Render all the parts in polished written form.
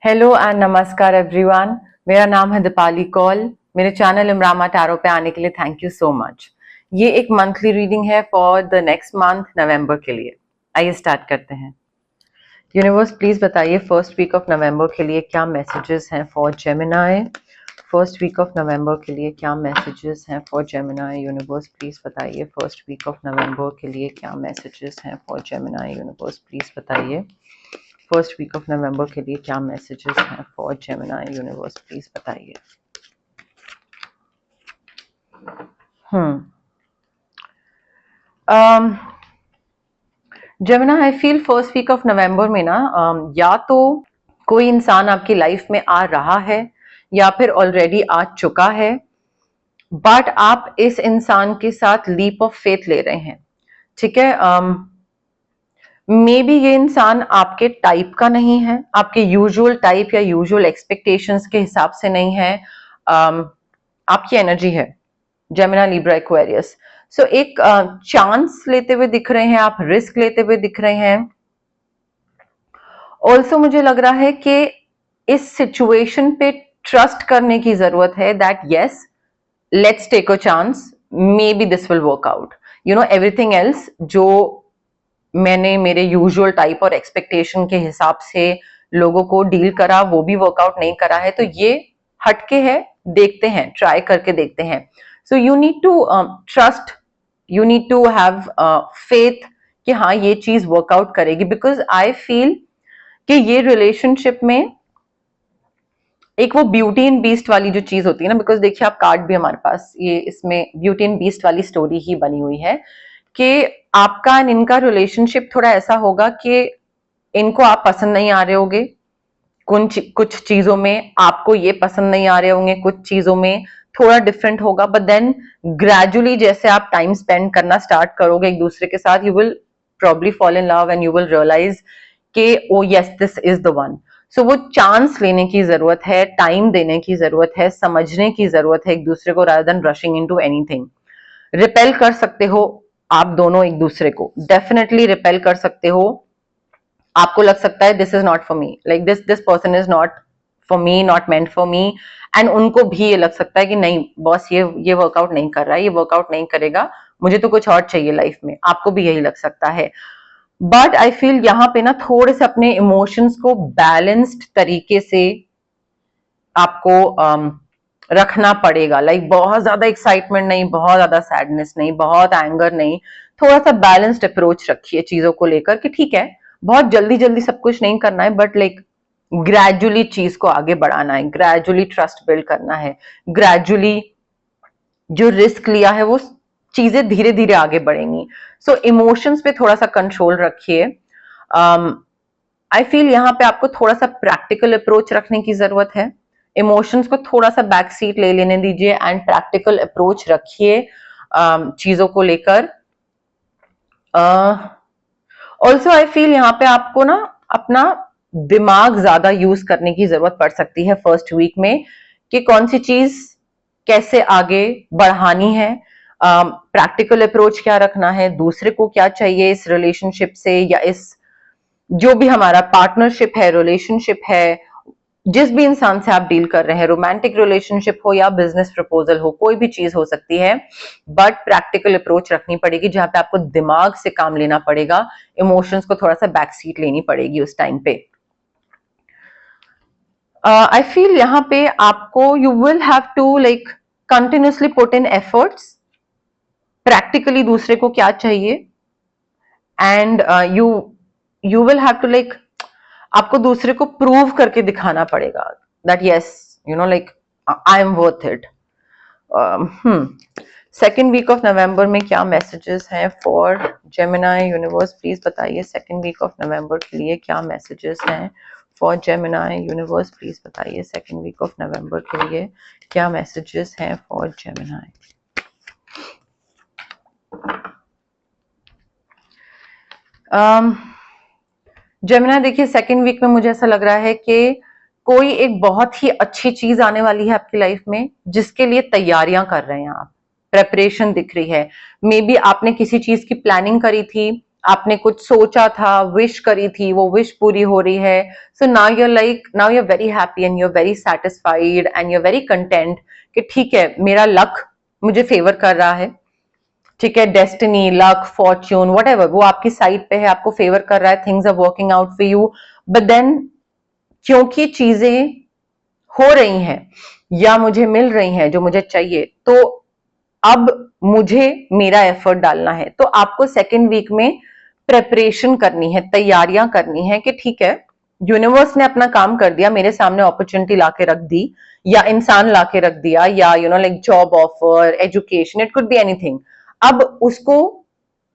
Hello and नमस्कार everyone. मेरा नाम है दीपाली कौल। मेरे चैनल इमरामा टैरो पे आने के लिए थैंक यू सो मच। ये एक मंथली रीडिंग है for the next month November के लिए। आइए स्टार्ट करते हैं। यूनिवर्स प्लीज बताइए फर्स्ट वीक ऑफ नवंबर के लिए क्या मैसेजेस हैं for Gemini. First week of November के लिए क्या मैसेजेस हैं फॉर जेमिनी। यूनिवर्स प्लीज बताइए फर्स्ट वीक ऑफ नवंबर के लिए क्या मैसेजेस हैं फॉर जेमिनी। यूनिवर्स प्लीज बताइए फर्स्ट वीक ऑफ नवंबर के लिए क्या मैसेजेस हैं फॉर जेमिनी। यूनिवर्स प्लीज बताइए। Gemini I feel first week of November में ना या तो कोई इंसान आपकी लाइफ में आ रहा है या फिर ऑलरेडी आ चुका है, बट आप इस इंसान के साथ लीप ऑफ फेथ ले रहे हैं। ठीक है, मे बी ये इंसान आपके टाइप का नहीं है, आपके यूजुअल टाइप या यूजुअल एक्सपेक्टेशंस के हिसाब से नहीं है। आपकी एनर्जी है जेमिनी लिब्रा एक्वेरियस। सो एक चांस लेते हुए दिख रहे हैं, आप रिस्क लेते हुए दिख रहे हैं। ऑल्सो मुझे लग रहा है कि इस सिचुएशन पे ट्रस्ट करने की जरूरत है that yes let's take a chance, maybe this will work out. You know everything else जो मैंने मेरे यूजुअल टाइप और एक्सपेक्टेशन के हिसाब से लोगों को डील करा वो भी वर्कआउट नहीं करा है, तो ये हटके है, देखते हैं, ट्राई करके देखते हैं। So you need to trust, you need to have faith कि हाँ ये चीज वर्कआउट करेगी, बिकॉज आई फील कि ये रिलेशनशिप में एक वो ब्यूटी एंड बीस्ट वाली जो चीज होती है ना, बिकॉज देखिए आप कार्ड भी हमारे पास ये इसमें ब्यूटी एंड बीस्ट वाली स्टोरी ही बनी हुई है कि आपका एंड इनका रिलेशनशिप थोड़ा ऐसा होगा कि इनको आप पसंद नहीं आ रहे होगे, कुछ चीजों में आपको ये पसंद नहीं आ रहे होंगे, कुछ चीजों में थोड़ा डिफरेंट होगा, बट देन ग्रेजुअली जैसे आप टाइम स्पेंड करना स्टार्ट करोगे एक दूसरे के साथ, you will probably fall in love and you will realize कि oh yes this is the one. So वो चांस लेने की जरूरत है, टाइम देने की जरूरत है, समझने की जरूरत है एक दूसरे को, rather than rushing into anything. Repel कर सकते हो आप दोनों एक दूसरे को, डेफिनेटली रिपेल कर सकते हो। आपको लग सकता है this is not for me, like this person is not for me, not meant for me, and उनको भी ये लग सकता है कि नहीं बॉस ये वर्कआउट नहीं कर रहा है, ये वर्कआउट नहीं करेगा, मुझे तो कुछ और चाहिए लाइफ में। आपको भी यही लग सकता है, बट आई फील यहाँ पे ना थोड़े से अपने इमोशंस को बैलेंस्ड तरीके से आपको रखना पड़ेगा। लाइक बहुत ज्यादा एक्साइटमेंट नहीं, बहुत ज्यादा सैडनेस नहीं, बहुत एंगर नहीं, थोड़ा सा बैलेंस्ड अप्रोच रखिए चीजों को लेकर कि ठीक है बहुत जल्दी जल्दी सब कुछ नहीं करना है, बट लाइक ग्रेजुअली चीज को आगे बढ़ाना है, ग्रेजुअली ट्रस्ट बिल्ड करना है, ग्रेजुअली जो रिस्क लिया है वो चीजें धीरे धीरे आगे बढ़ेंगी। सो इमोशंस पे थोड़ा सा कंट्रोल रखिए। आई फील यहाँ पे आपको थोड़ा सा प्रैक्टिकल अप्रोच रखने की जरूरत है, इमोशंस को थोड़ा सा बैक सीट ले लेने दीजिए एंड प्रैक्टिकल अप्रोच रखिए चीजों को लेकर। ऑल्सो आई फील यहाँ पे आपको ना अपना दिमाग ज्यादा यूज करने की जरूरत पड़ सकती है फर्स्ट वीक में कि कौन सी चीज कैसे आगे बढ़ानी है, प्रैक्टिकल अप्रोच क्या रखना है, दूसरे को क्या चाहिए इस रिलेशनशिप से या इस जो भी हमारा पार्टनरशिप है, रिलेशनशिप है, जिस भी इंसान से आप डील कर रहे हैं, रोमांटिक रिलेशनशिप हो या बिजनेस प्रपोजल हो, कोई भी चीज हो सकती है, बट प्रैक्टिकल अप्रोच रखनी पड़ेगी जहां पे आपको दिमाग से काम लेना पड़ेगा, इमोशंस को थोड़ा सा बैक सीट लेनी पड़ेगी उस टाइम पे। आई फील यहाँ पे आपको you will have to like continuously put in efforts, practically दूसरे को क्या चाहिए, and you will have to like आपको दूसरे को प्रूव करके दिखाना पड़ेगा that yes you know like I am worth it. Second week of November में क्या मैसेजेस हैं फॉर जेमिनी। यूनिवर्स प्लीज बताइए सेकेंड वीक ऑफ नवंबर के लिए क्या मैसेजेस हैं फॉर जेमिनी। यूनिवर्स प्लीज बताइए सेकेंड वीक ऑफ नवंबर के लिए क्या मैसेजेस हैं फॉर जेमिनी। जेमिनी देखिए सेकेंड वीक में मुझे ऐसा लग रहा है कि कोई एक बहुत ही अच्छी चीज आने वाली है आपकी लाइफ में जिसके लिए तैयारियां कर रहे हैं आप, प्रेपरेशन दिख रही है। मे बी आपने किसी चीज की प्लानिंग करी थी आपने कुछ सोचा था, विश करी थी, वो विश पूरी हो रही है. So now you're like, now you're very happy and you're very satisfied and you're very content कि ठीक है, मेरा लक मुझे फेवर कर रहा है. ठीक है, डेस्टिनी, लक, फॉर्च्यून, व्हाटएवर, वो आपकी साइड पे है, आपको फेवर कर रहा है, things are working out for you. But then क्योंकि चीजें हो रही हैं या मुझे मिल रही हैं जो मुझे चाहिए, तो अब मुझे मेरा एफर्ट डालना है. तो आपको सेकेंड वीक में प्रेपरेशन करनी है, तैयारियां करनी है कि ठीक है, यूनिवर्स ने अपना काम कर दिया, मेरे सामने अपॉर्चुनिटी लाके रख दी या इंसान लाके रख दिया या like job offer, education, it could be anything. अब उसको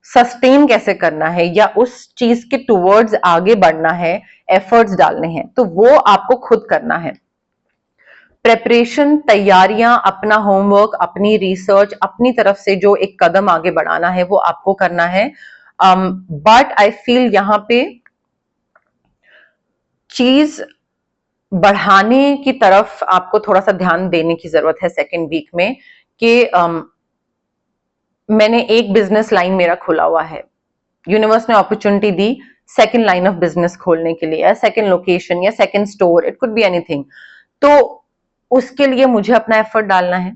सस्टेन कैसे करना है या उस चीज के टुवर्ड्स आगे बढ़ना है, एफर्ट्स डालने हैं, तो वो आपको खुद करना है. प्रेपरेशन, तैयारियां, अपना होमवर्क, अपनी रिसर्च, अपनी तरफ से जो एक कदम आगे बढ़ाना है वो आपको करना है. बट आई फील यहां पे चीज बढ़ाने की तरफ आपको थोड़ा सा ध्यान देने की जरूरत है सेकेंड वीक में कि मैंने एक बिजनेस लाइन मेरा खुला हुआ है, यूनिवर्स ने opportunity the second line of business खोलने के लिए, या सेकेंड लोकेशन या second store, it could be anything. तो उसके लिए मुझे अपना एफर्ट डालना है,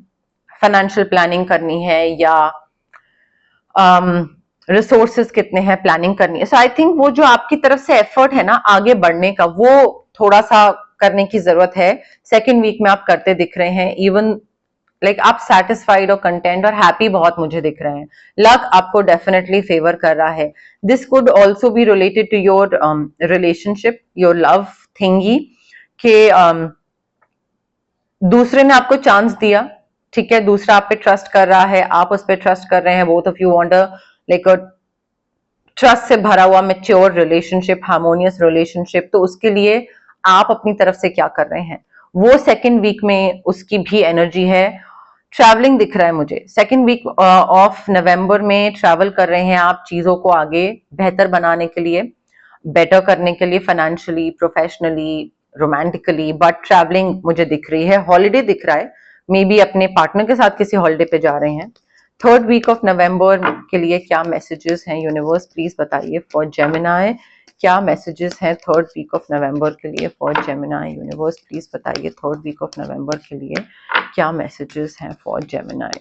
फाइनेंशियल प्लानिंग करनी है या रिसोर्सेज कितने हैं, प्लानिंग करनी है. सो आई थिंक वो जो आपकी तरफ से एफर्ट है ना आगे बढ़ने का, वो थोड़ा सा करने की जरूरत है. सेकेंड वीक में आप करते दिख रहे हैं, इवन लाइक आप सेटिस्फाइड और कंटेंट और हैप्पी बहुत मुझे दिख रहे हैं. लक आपको डेफिनेटली फेवर कर रहा है. This could also be related to your relationship, your love thingy, के दूसरे ने आपको चांस दिया. ठीक है, दूसरा आप पे ट्रस्ट कर रहा है, आप उस पर ट्रस्ट कर रहे हैं. Both of you want a like a trust से भरा हुआ मेच्योर रिलेशनशिप, हार्मोनियस रिलेशनशिप. तो उसके लिए आप अपनी तरफ से क्या कर रहे हैं, वो सेकेंड वीक में उसकी भी एनर्जी है. ट्रैवलिंग दिख रहा है मुझे सेकेंड वीक ऑफ नवंबर में, ट्रैवल कर रहे हैं आप चीजों को आगे बेहतर बनाने के लिए, बेटर करने के लिए, financially, professionally, romantically. But travelling मुझे दिख रही है. हॉलीडे दिख रहा है, मे बी अपने पार्टनर के साथ किसी हॉलीडे पे जा रहे हैं. थर्ड वीक ऑफ नवंबर के लिए क्या मैसेजेस हैं यूनिवर्स, प्लीज बताइए फॉर जेमिनाई. क्या मैसेजेस हैं थर्ड वीक ऑफ नवंबर के लिए फॉर जेमिनाई? यूनिवर्स प्लीज बताइए थर्ड वीक ऑफ नवंबर के लिए क्या मैसेजेस हैं फॉर जेमिनाई.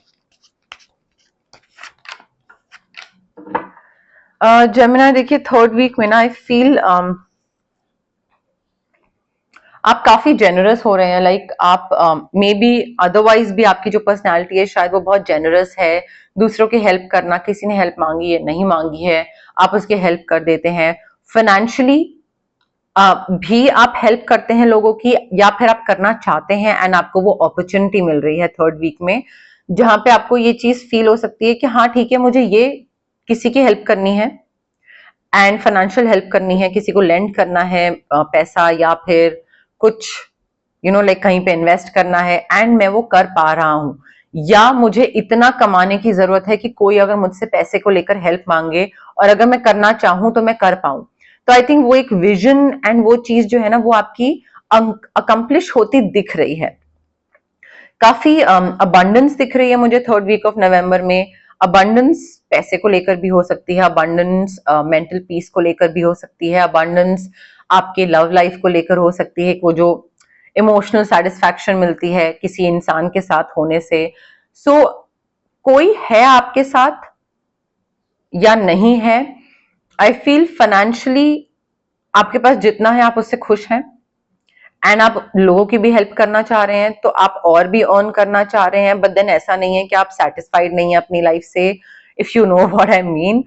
जेमिनाई देखिए, थर्ड वीक में ना आई फील आप काफी जेनरस हो रहे हैं. लाइक आप मे बी अदरवाइज भी आपकी जो पर्सनैलिटी है शायद वो बहुत जेनरस है. दूसरों की हेल्प करना, किसी ने हेल्प मांगी है, नहीं मांगी है, आप उसकी हेल्प कर देते हैं. फाइनेंशियली भी आप हेल्प करते हैं लोगों की, या फिर आप करना चाहते हैं एंड आपको वो अपॉर्चुनिटी मिल रही है थर्ड वीक में, जहां पे आपको ये चीज फील हो सकती है कि हाँ ठीक है, मुझे ये किसी की हेल्प करनी है एंड फाइनेंशियल हेल्प करनी है, किसी को लेंड करना है पैसा, या फिर कुछ लाइक कहीं पे इन्वेस्ट करना है एंड मैं वो कर पा रहा हूं, या मुझे इतना कमाने की जरूरत है कि कोई अगर मुझसे पैसे को लेकर हेल्प मांगे और अगर मैं करना चाहूं तो मैं कर पाऊं. तो आई थिंक वो एक विजन एंड वो चीज जो है ना वो आपकी अकम्प्लिश होती दिख रही है. काफी अबंडेंस दिख रही है मुझे थर्ड वीक ऑफ नवंबर में. अबंडेंस पैसे को लेकर भी हो सकती है, अबंडेंस मेंटल पीस को लेकर भी हो सकती है, अबंडेंस आपके लव लाइफ को लेकर हो सकती है, वो जो इमोशनल सेटिस्फैक्शन मिलती है किसी इंसान के साथ होने से. सो कोई है आपके साथ या नहीं है, आई फील फाइनेंशियली आपके पास जितना है आप उससे खुश हैं एंड आप लोगों की भी हेल्प करना चाह रहे हैं, तो आप और भी अर्न करना चाह रहे हैं. बट देन ऐसा नहीं है कि आप सेटिस्फाइड नहीं है अपनी लाइफ से, if you know what I mean.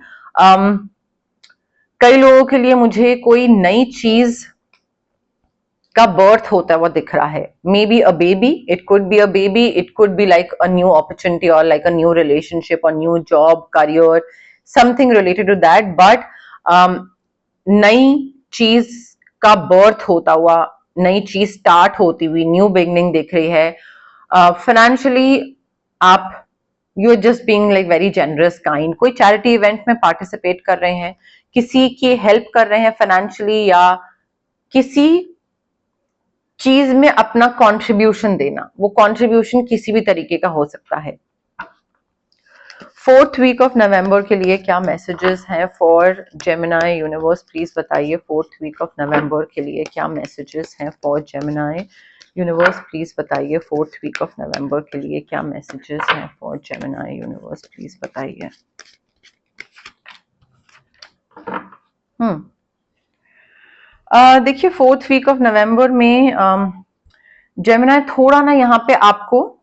कई लोगों के लिए मुझे कोई नई चीज का बर्थ होता है वो दिख रहा है. Maybe a baby, it could be a baby, it could be like a new opportunity और लाइक अ न्यू रिलेशनशिप और new job, career, something related to that. But नई चीज का बर्थ होता हुआ, नई चीज स्टार्ट होती हुई, न्यू बिगनिंग दिख रही है. फाइनेंशियली आप you are just being like very generous kind. कोई चैरिटी इवेंट में पार्टिसिपेट कर रहे हैं, किसी की हेल्प कर रहे हैं फाइनेंशियली, या किसी चीज में अपना कंट्रीब्यूशन देना. वो कंट्रीब्यूशन किसी भी तरीके का हो सकता है. 4th वीक ऑफ नवंबर के लिए क्या मैसेजेस हैं फॉर जेमिनी यूनिवर्स, प्लीज बताइए। 4th वीक ऑफ नवंबर के लिए क्या मैसेजेस हैं फॉर जेमिनी यूनिवर्स, प्लीज बताइए। 4th वीक ऑफ नवंबर के लिए क्या मैसेजेस हैं फॉर जेमिनी यूनिवर्स, प्लीज बताइए। देखिए 4th वीक ऑफ नवंबर में जेमिनी थोड़ा ना यहाँ पे आपको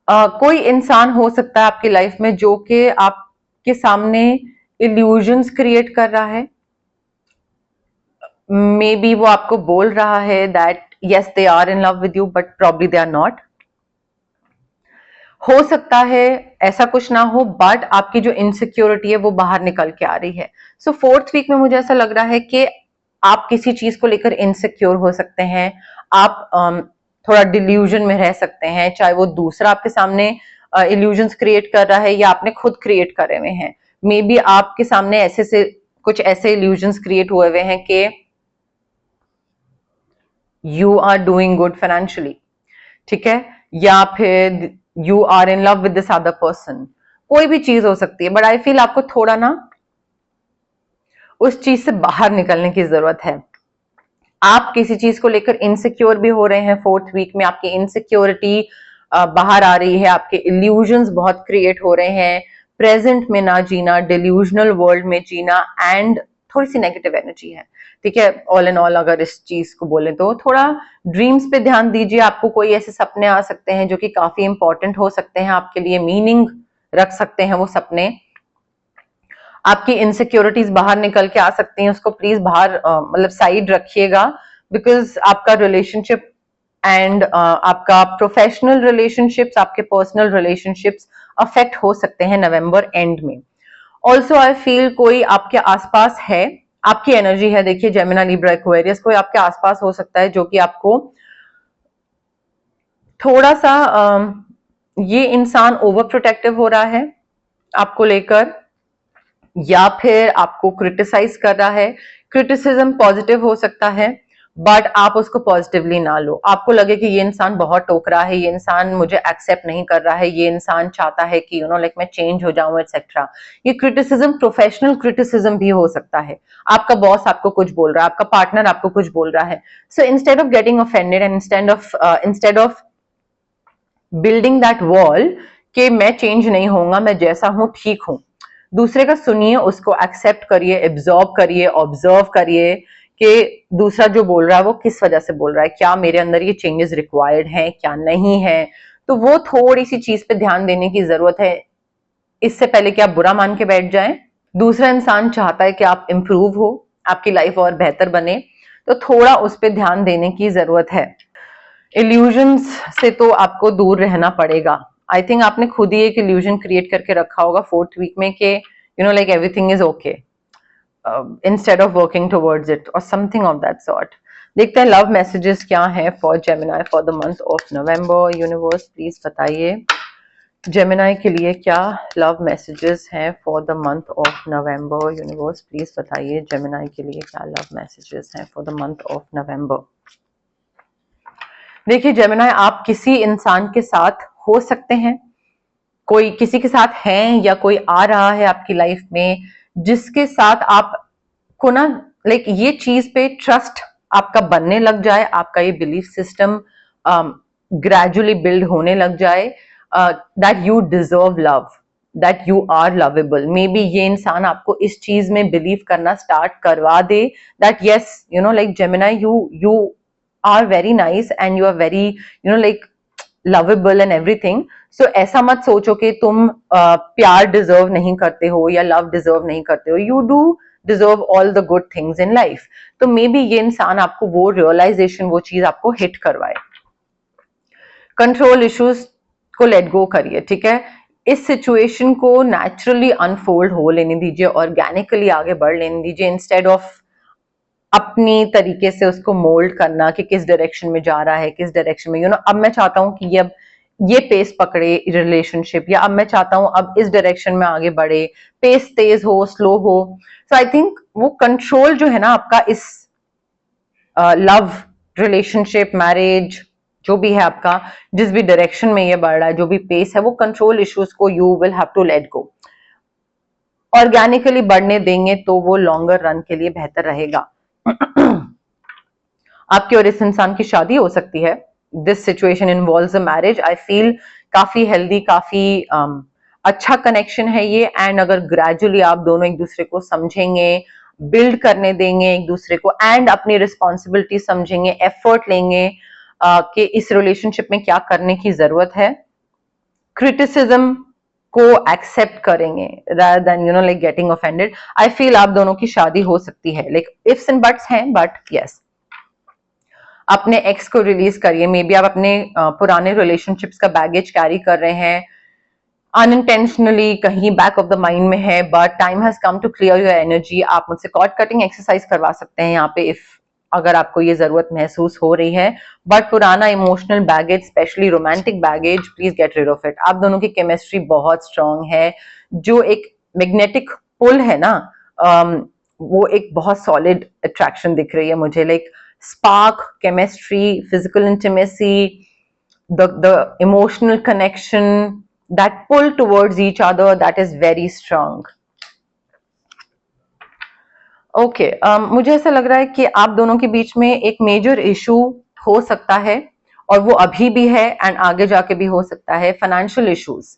कोई इंसान हो सकता है आपकी लाइफ में जो कि आपके सामने इल्यूजन्स क्रिएट कर रहा है। मे बी वो आपको बोल रहा है that yes they are in love with you but probably they are not. हो सकता है ऐसा कुछ ना हो, बट आपकी जो इनसिक्योरिटी है वो बाहर निकल के आ रही है। सो 4th वीक में मुझे ऐसा लग रहा है कि आप किसी चीज को लेकर इनसिक्योर हो सकते हैं। आप थोड़ा डिल्यूजन में रह सकते हैं, चाहे वो दूसरा आपके सामने इल्यूजन्स क्रिएट कर रहा है या आपने खुद क्रिएट करे हुए हैं। मे बी आपके सामने ऐसे से कुछ ऐसे इल्यूजन्स क्रिएट हुए हुए हैं कि you are doing good financially, ठीक है, या फिर you are in love with this other person. कोई भी चीज हो सकती है, बट आई फील आपको थोड़ा ना उस चीज से बाहर निकलने की जरूरत है। आप किसी चीज को लेकर इनसिक्योर भी हो रहे हैं। 4th वीक में आपकी इनसिक्योरिटी बाहर आ रही है, आपके इल्यूजन्स बहुत क्रिएट हो रहे हैं, प्रेजेंट में ना जीना, डिल्यूजनल वर्ल्ड में जीना, एंड थोड़ी सी नेगेटिव एनर्जी है, ठीक है। ऑल इन ऑल अगर इस चीज को बोले तो थोड़ा ड्रीम्स पे ध्यान दीजिए। आपको कोई ऐसे सपने आ सकते हैं जो कि काफी इंपॉर्टेंट हो सकते हैं, आपके लिए मीनिंग रख सकते हैं वो सपने। आपकी इनसिक्योरिटीज बाहर निकल के आ सकती हैं, उसको प्लीज बाहर मतलब साइड रखिएगा, बिकॉज आपका रिलेशनशिप एंड आपका प्रोफेशनल रिलेशनशिप्स, आपके पर्सनल रिलेशनशिप्स अफेक्ट हो सकते हैं नवंबर एंड में। ऑल्सो आई फील कोई आपके आसपास है, आपकी एनर्जी है, देखिए जेमिनी लिब्रा एक्वेरियस, कोई आपके आसपास हो सकता है जो कि आपको थोड़ा सा ये इंसान ओवर प्रोटेक्टिव हो रहा है आपको लेकर, या फिर आपको क्रिटिसाइज कर रहा है। क्रिटिसिज्म पॉजिटिव हो सकता है, बट आप उसको पॉजिटिवली ना लो। आपको लगे कि ये इंसान बहुत टोक रहा है, ये इंसान मुझे एक्सेप्ट नहीं कर रहा है, ये इंसान चाहता है कि लाइक मैं चेंज हो जाऊं एक्सेट्रा। ये क्रिटिसिज्म प्रोफेशनल क्रिटिसिज्म भी हो सकता है। आपका बॉस आपको कुछ बोल रहा है, आपका पार्टनर आपको कुछ बोल रहा है। So instead of getting offended and instead of building that wall कि मैं चेंज नहीं होऊंगा, मैं जैसा हूं ठीक हूं, दूसरे का सुनिए, उसको एक्सेप्ट करिए, एब्जॉर्ब करिए, ऑब्जर्व करिए कि दूसरा जो बोल रहा है वो किस वजह से बोल रहा है, क्या मेरे अंदर ये चेंजेस रिक्वायर्ड हैं, क्या नहीं है। तो वो थोड़ी सी चीज पे ध्यान देने की जरूरत है, इससे पहले कि आप बुरा मान के बैठ जाएं। दूसरा इंसान चाहता है कि आप इंप्रूव हो, आपकी लाइफ और बेहतर बने, तो थोड़ा उस पर ध्यान देने की जरूरत है। इल्यूजन्स से तो आपको दूर रहना पड़ेगा। आई थिंक आपने खुद ही एक इल्यूजन क्रिएट करके रखा होगा 4th वीक में कि like everything is okay, instead of working towards it और समथिंग ऑफ दैट सॉर्ट। देखते हैं लव मैसेजेस क्या हैं for Gemini for the month of November. Universe please बताइए जेमिनी के लिए क्या लव मैसेजेस हैं for the month of November. Universe please बताइए जेमिनी के लिए क्या लव मैसेजेस हैं for the month of November. देखिए जेमिनी, आप किसी इंसान के साथ हो सकते हैं, कोई किसी के साथ हैं, या कोई आ रहा है आपकी लाइफ में जिसके साथ आपको ना लाइक ये चीज पे ट्रस्ट आपका बनने लग जाए, आपका ये बिलीफ सिस्टम ग्रेजुअली बिल्ड होने लग जाए that you deserve love, that you are lovable. Maybe ये इंसान आपको इस चीज में बिलीव करना स्टार्ट करवा दे that yes like Gemini you are very nice and you are very like lovable and everything. So ऐसा मत सोचो कि तुम प्यार डिजर्व नहीं करते हो या लव डिजर्व नहीं करते हो। You do deserve all the good things in life. तो मे बी ये इंसान आपको वो रियलाइजेशन, वो चीज आपको हिट करवाए। कंट्रोल इश्यूज को लेट गो करिए, ठीक है। इस सिचुएशन को नेचुरली अनफोल्ड हो लेने दीजिए, ऑर्गेनिकली आगे बढ़ लेने दीजिए, इंस्टेड ऑफ अपनी तरीके से उसको मोल्ड करना कि किस डायरेक्शन में जा रहा है, किस डायरेक्शन में अब मैं चाहता हूं कि अब ये पेस पकड़े रिलेशनशिप, या अब मैं चाहता हूं अब इस डायरेक्शन में आगे बढ़े, पेस तेज हो स्लो हो। सो आई थिंक वो कंट्रोल जो है ना आपका इस लव रिलेशनशिप मैरिज जो भी है आपका, जिस भी डायरेक्शन में ये बढ़ रहा है, जो भी पेस है, वो कंट्रोल इश्यूज को you will have to let go. Organically बढ़ने देंगे तो वो लॉन्गर रन के लिए बेहतर रहेगा। आपकी और इस इंसान की शादी हो सकती है। This situation involves a marriage. I feel काफी हेल्दी, काफी अच्छा कनेक्शन है ये। एंड अगर ग्रेजुअली आप दोनों एक दूसरे को समझेंगे, बिल्ड करने देंगे एक दूसरे को, एंड अपनी रिस्पॉन्सिबिलिटी समझेंगे, एफर्ट लेंगे कि इस रिलेशनशिप में क्या करने की जरूरत है, क्रिटिसिज्म को एक्सेप्ट करेंगे rather than like getting offended, I feel आप दोनों की शादी हो सकती है। लाइक इफ्स एंड बट्स हैं, बट यस, अपने एक्स को रिलीज करिए। मे बी आप अपने पुराने रिलेशनशिप्स का बैगेज कैरी कर रहे हैं अनइंटेंशनली, कहीं बैक ऑफ द माइंड में है, but time has come to clear your energy. आप मुझसे कॉर्ड कटिंग एक्सरसाइज करवा सकते हैं यहाँ पे, इफ अगर आपको ये जरूरत महसूस हो रही है। बट पुराना emotional baggage, specially romantic baggage, please get rid of it. आप दोनों की केमिस्ट्री बहुत स्ट्रांग है। जो एक मैग्नेटिक पुल है ना, वो एक बहुत सॉलिड अट्रैक्शन दिख रही है मुझे। Like spark, chemistry, physical intimacy, the emotional connection, that pull towards each other, that is very strong. Okay, मुझे ऐसा लग रहा है कि आप दोनों के बीच में एक मेजर इशू हो सकता है, और वो अभी भी है एंड आगे जाके भी हो सकता है। फाइनेंशियल इश्यूज,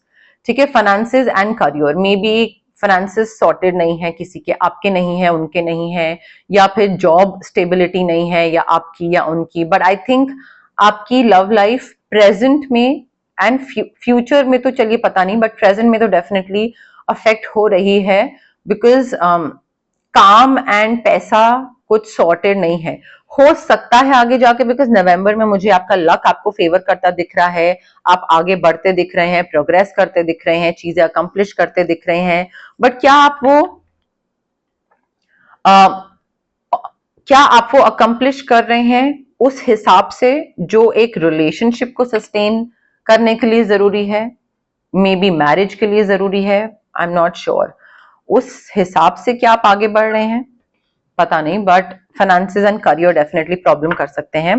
ठीक है, finances and career. May be finances sorted नहीं है किसी के, आपके नहीं है, उनके नहीं है, या फिर जॉब स्टेबिलिटी नहीं है, या आपकी या उनकी। बट आई थिंक आपकी लव लाइफ प्रेजेंट में एंड फ्यूचर में तो चलिए पता नहीं, बट प्रेजेंट में तो डेफिनेटली अफेक्ट हो रही है। बिकॉज काम एंड पैसा कुछ सॉर्टेड नहीं है। हो सकता है आगे जाके, बिकॉज नवंबर में मुझे आपका लक आपको फेवर करता दिख रहा है, आप आगे बढ़ते दिख रहे हैं, प्रोग्रेस करते दिख रहे हैं, चीजें अकम्प्लिश करते दिख रहे हैं। बट क्या आप वो अकम्प्लिश कर रहे हैं उस हिसाब से जो एक रिलेशनशिप को सस्टेन करने के लिए जरूरी है, मे बी मैरिज के लिए जरूरी है, आई एम नॉट श्योर। उस हिसाब से क्या आप आगे बढ़ रहे हैं पता नहीं, but finances and career definitely problem कर सकते हैं।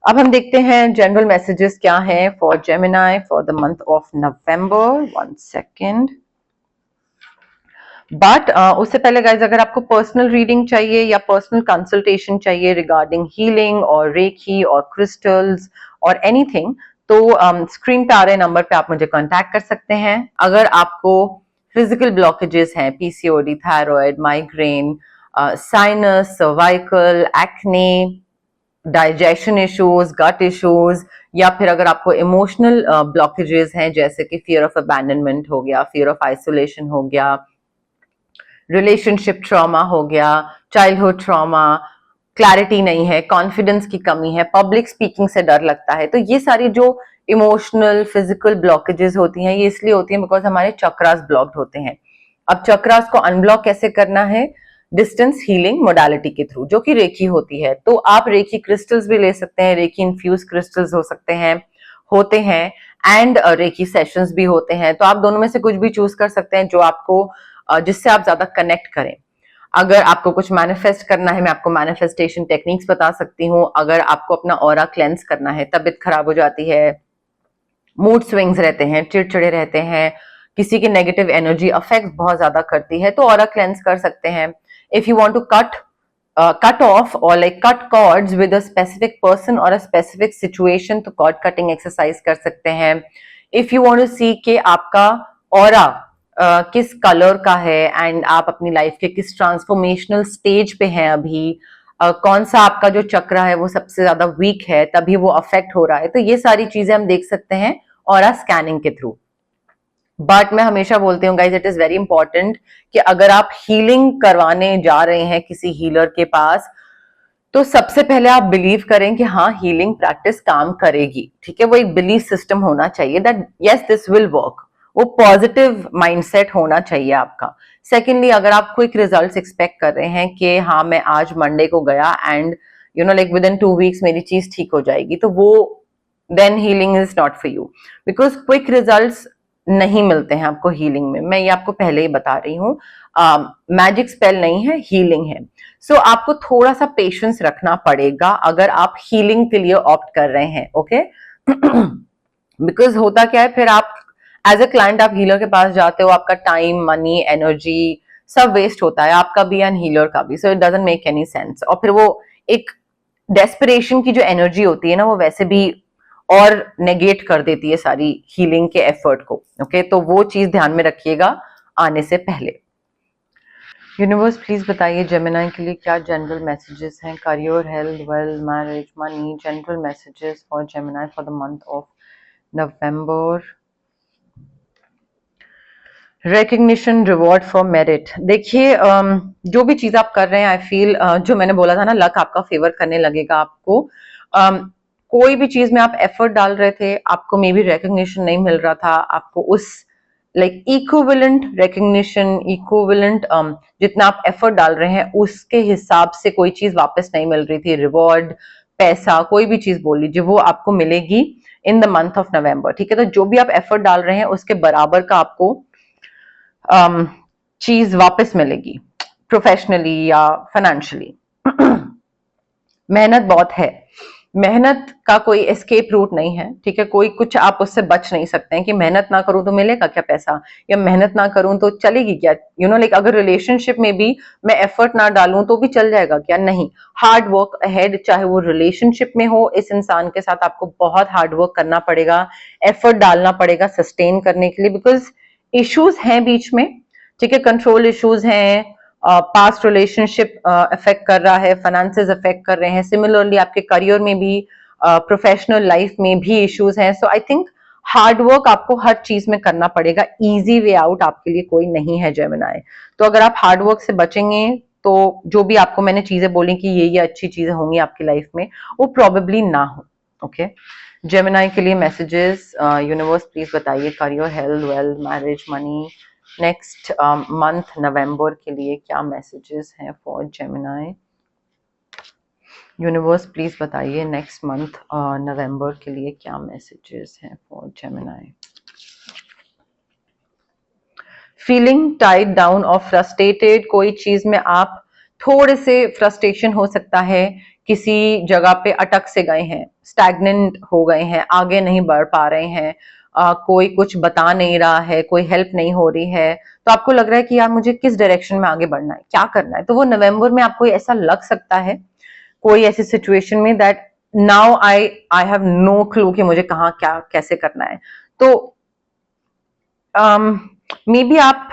अब हम देखते हैं जनरल मैसेजेस क्या हैं for Gemini for the month of November. 1 second. But उससे पहले गाइज, अगर आपको पर्सनल रीडिंग चाहिए या पर्सनल कंसल्टेशन चाहिए रिगार्डिंग हीलिंग और रेकी और क्रिस्टल्स और एनीथिंग, तो स्क्रीन पे आ रहे नंबर पे आप मुझे कांटेक्ट कर सकते हैं। अगर आपको फिजिकल ब्लॉकेजेस हैं, PCOD, thyroid, migraine, sinus, cervical, acne, digestion issues, gut issues, या फिर अगर आपको इमोशनल ब्लॉकेजेस हैं जैसे कि फियर ऑफ अबैंडनमेंट हो गया, फियर ऑफ आइसोलेशन हो गया, रिलेशनशिप ट्रॉमा हो गया, चाइल्डहुड ट्रॉमा, क्लैरिटी नहीं है, कॉन्फिडेंस की कमी है, पब्लिक स्पीकिंग से डर लगता है, तो ये सारी जो इमोशनल फिजिकल ब्लॉकेजेस होती हैं, ये इसलिए होती हैं बिकॉज हमारे चक्रास ब्लॉक्ड होते हैं। अब चक्रास को अनब्लॉक कैसे करना है? डिस्टेंस हीलिंग मोडालिटी के थ्रू, जो कि रेकी होती है। तो आप रेकी क्रिस्टल्स भी ले सकते हैं, रेकी इन्फ्यूज क्रिस्टल्स हो सकते हैं, होते हैं, एंड रेकी सेशंस भी होते हैं। तो आप दोनों में से कुछ भी चूज कर सकते हैं जो आपको जिससे आप ज्यादा कनेक्ट करें। अगर आपको कुछ मैनिफेस्ट करना है, मैं आपको मैनिफेस्टेशन टेक्निक्स बता सकती हूँ। अगर आपको अपना ऑरा क्लेंस करना है, तबीयत खराब हो जाती है, मूड स्विंग्स रहते हैं, चिड़चिड़े रहते हैं, किसी की नेगेटिव एनर्जी अफेक्ट बहुत ज्यादा करती है, तो ऑरा क्लेंस कर सकते हैं। If you want to cut off or like cut cords with a specific person or a specific situation, तो cord cutting exercise कर सकते हैं। if you want to see कि आपका ऑरा किस कलर का है एंड आप अपनी लाइफ के किस ट्रांसफॉर्मेशनल स्टेज पे हैं अभी, कौन सा आपका जो चक्र है वो सबसे ज्यादा वीक है, तभी वो अफेक्ट हो रहा है, तो ये सारी चीजें हम देख सकते हैं ऑरा स्कैनिंग के थ्रू। बट मैं हमेशा बोलती हूँ guys, it is very important कि अगर आप हीलिंग करवाने जा रहे हैं किसी हीलर के पास, तो सबसे पहले आप बिलीव करें कि हाँ, हीलिंग प्रैक्टिस काम करेगी। ठीक है, वो एक बिलीफ सिस्टम होना चाहिए that yes this will work. वो पॉजिटिव माइंडसेट होना चाहिए आपका। सेकेंडली, अगर आप क्विक रिजल्ट्स एक्सपेक्ट कर रहे हैं कि हाँ, मैं आज मंडे को गया and you know like with in 2 weeks मेरी चीज ठीक हो जाएगी, तो वो then healing is not for you, because quick results नहीं मिलते हैं आपको हीलिंग में, मैं ये आपको पहले ही बता रही हूँ। मैजिक स्पेल नहीं है, हीलिंग है। सो आपको थोड़ा सा पेशेंस रखना पड़ेगा अगर आप हीलिंग के लिए ऑप्ट कर रहे हैं, ओके। बिकॉज होता क्या है, फिर आप एज अ क्लाइंट आप हीलर के पास जाते हो, आपका टाइम, मनी, एनर्जी सब वेस्ट होता है, आपका भी एंड हीलर का भी। So it doesn't make any sense. और फिर वो एक डेस्परेशन की जो एनर्जी होती है ना, वो वैसे भी और नेगेट कर देती है सारी हीलिंग के एफर्ट को, ओके। तो वो चीज ध्यान में रखिएगा आने से पहले। यूनिवर्स प्लीज बताइए जेमिनी के लिए क्या जनरल मैसेजेस हैं, career, health, wealth, marriage, money, general messages for Gemini for the month of November. Recognition, reward for merit. देखिए जो भी चीज आप कर रहे हैं, आई फील जो मैंने बोला था ना, लक आपका फेवर करने लगेगा आपको। कोई भी चीज में आप एफर्ट डाल रहे थे, आपको मे बी रिकग्निशन नहीं मिल रहा था, आपको उस लाइक इक्विवेलेंट रिकग्निशन, इक्विवेलेंट जितना आप एफर्ट डाल रहे हैं उसके हिसाब से कोई चीज वापस नहीं मिल रही थी, रिवॉर्ड, पैसा, कोई भी चीज बोल लीजिए, वो आपको मिलेगी in the month of November, ठीक है। तो जो भी आप एफर्ट डाल रहे हैं उसके बराबर का आपको चीज वापस मिलेगी, प्रोफेशनली या फाइनेंशियली। मेहनत बहुत है, मेहनत का कोई एस्केप रूट नहीं है, ठीक है। कोई कुछ आप उससे बच नहीं सकते हैं कि मेहनत ना करूं तो मिलेगा क्या पैसा, या मेहनत ना करूं तो चलेगी क्या, यू नो लाइक अगर रिलेशनशिप में भी मैं एफर्ट ना डालूं तो भी चल जाएगा क्या, नहीं। हार्ड वर्क अहेड, चाहे वो रिलेशनशिप में हो, इस इंसान के साथ आपको बहुत हार्ड वर्क करना पड़ेगा, एफर्ट डालना पड़ेगा सस्टेन करने के लिए, बिकॉज इश्यूज हैं बीच में, ठीक है। कंट्रोल इश्यूज हैं, पास्ट रिलेशनशिप अफेक्ट कर रहा है, फाइनेंसेस अफेक्ट कर रहे हैं, सिमिलरली आपके करियर में भी, प्रोफेशनल लाइफ में भी इश्यूज हैं। सो आई थिंक हार्ड वर्क आपको हर चीज में करना पड़ेगा, इजी वे आउट आपके लिए कोई नहीं है जेमिनी। तो अगर आप हार्ड वर्क से बचेंगे तो जो भी आपको मैंने चीजें बोली कि ये अच्छी चीजें होंगी आपकी लाइफ में, वो प्रोबेबली ना हो, ओके। जेमिनी के लिए मैसेजेस, यूनिवर्स प्लीज बताइए career, health, wealth, marriage, money, next month November के लिए क्या मैसेजेस हैं फॉर जेमिनी। यूनिवर्स प्लीज बताइए नेक्स्ट मंथ नवंबर के लिए क्या मैसेजेस हैं for Gemini. Feeling tied down और फ्रस्ट्रेटेड, कोई चीज में आप थोड़े से फ्रस्ट्रेशन हो सकता है, किसी जगह पे अटक से गए हैं, स्टैग्नेंट हो गए हैं, आगे नहीं बढ़ पा रहे हैं, कोई कुछ बता नहीं रहा है, कोई हेल्प नहीं हो रही है, तो आपको लग रहा है कि यार मुझे किस डायरेक्शन में आगे बढ़ना है, क्या करना है। तो वो नवंबर में आपको ऐसा लग सकता है, कोई ऐसी सिचुएशन में, that now I have no clue कि मुझे कहाँ क्या कैसे करना है। तो मे बी आप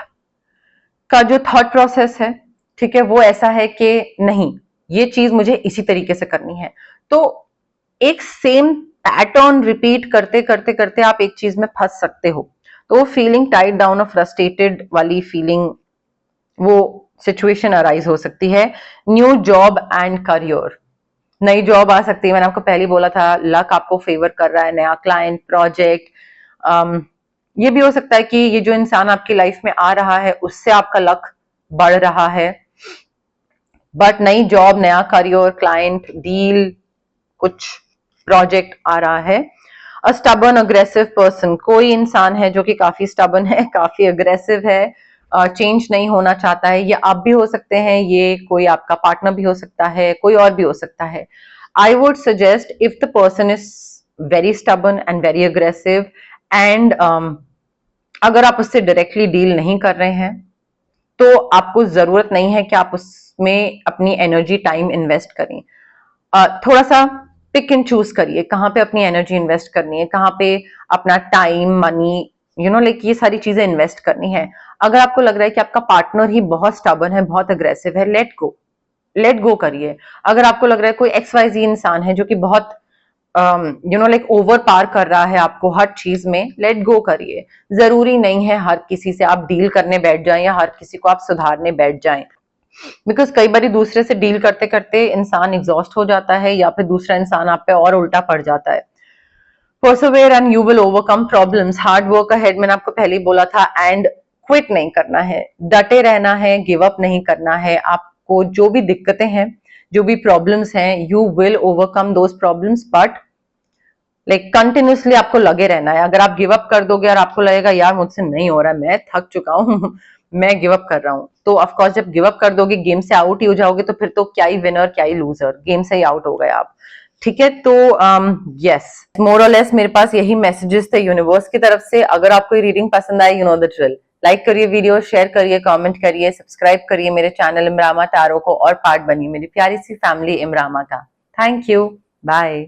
का जो थॉट प्रोसेस है, ठीक है, वो ऐसा है कि नहीं, ये चीज मुझे इसी तरीके से करनी है। तो एक सेम पैटर्न रिपीट करते करते करते आप एक चीज में फंस सकते हो। तो वो फीलिंग टाइड डाउन और फ्रस्ट्रेटेड वाली फीलिंग, वो सिचुएशन अराइज हो सकती है। न्यू जॉब एंड करियर, नई जॉब आ सकती है, मैंने आपको पहले बोला था, लक आपको फेवर कर रहा है, नया क्लाइंट, प्रोजेक्ट। ये भी हो सकता है कि ये जो इंसान आपकी लाइफ में आ रहा है उससे आपका लक बढ़ रहा है, बट नई जॉब, नया करियर, क्लाइंट, डील, कुछ प्रोजेक्ट आ रहा है। अ स्टबर्न अग्रेसिव पर्सन, कोई इंसान है जो कि काफी स्टबर्न है, काफी अग्रेसिव है, चेंज नहीं होना चाहता है। ये आप भी हो सकते हैं, ये कोई आपका पार्टनर भी हो सकता है, कोई और भी हो सकता है। I would suggest if the person is very stubborn and very aggressive and अगर आप उससे डायरेक्टली डील नहीं कर रहे हैं तो आपको जरूरत नहीं है कि आप उसमें अपनी एनर्जी, टाइम इन्वेस्ट करें। थोड़ा सा पिक एंड चूज करिए कहाँ पे अपनी एनर्जी इन्वेस्ट करनी है, कहाँ पे अपना time, money, you know like ये सारी चीजें इन्वेस्ट करनी है। अगर आपको लग रहा है कि आपका पार्टनर ही बहुत स्टबर्न है, बहुत अग्रेसिव है, लेट गो करिए। अगर आपको लग रहा है कोई XYZ इंसान है जो कि बहुत यू नो लाइक ओवर पार कर रहा है आपको हर चीज में, लेट गो करिए। जरूरी नहीं है हर किसी से आप डील करने बैठ जाएं या हर किसी को आप सुधारने बैठ जाएं, बिकॉज कई बार दूसरे से डील करते करते इंसान एग्जॉस्ट हो जाता है या फिर दूसरा इंसान आप पे और उल्टा पड़ जाता है। Persevere and you will overcome problems, hard work ahead, मैंने आपको पहले ही बोला था, एंड क्विट नहीं करना है, डटे रहना है, गिव अप नहीं करना है। आपको जो भी दिक्कतें हैं, जो भी प्रॉब्लम्स हैं, you will overcome those problems, but like continuously आपको लगे रहना है। अगर आप गिव अप कर दोगे और आपको लगेगा यार मुझसे नहीं हो रहा है, मैं थक चुका हूँ मैं गिव अप कर रहा हूँ, तो ऑफ कोर्स जब गिव अप कर दोगे, गेम से आउट ही हो जाओगे, तो फिर तो क्या ही विनर क्या ही लूजर, गेम से ही आउट हो गए आप। ठीक है, तो यस, मोर और लेस मेरे पास यही मैसेजेस थे यूनिवर्स की तरफ से। अगर आपको ये रीडिंग पसंद आई, you know the drill, like करिए वीडियो, शेयर करिए, कमेंट करिए, सब्सक्राइब करिए मेरे चैनल इमरामा टैरो को और पार्ट बनिए मेरी प्यारी सी फैमिली इमरामा का। Thank you, bye.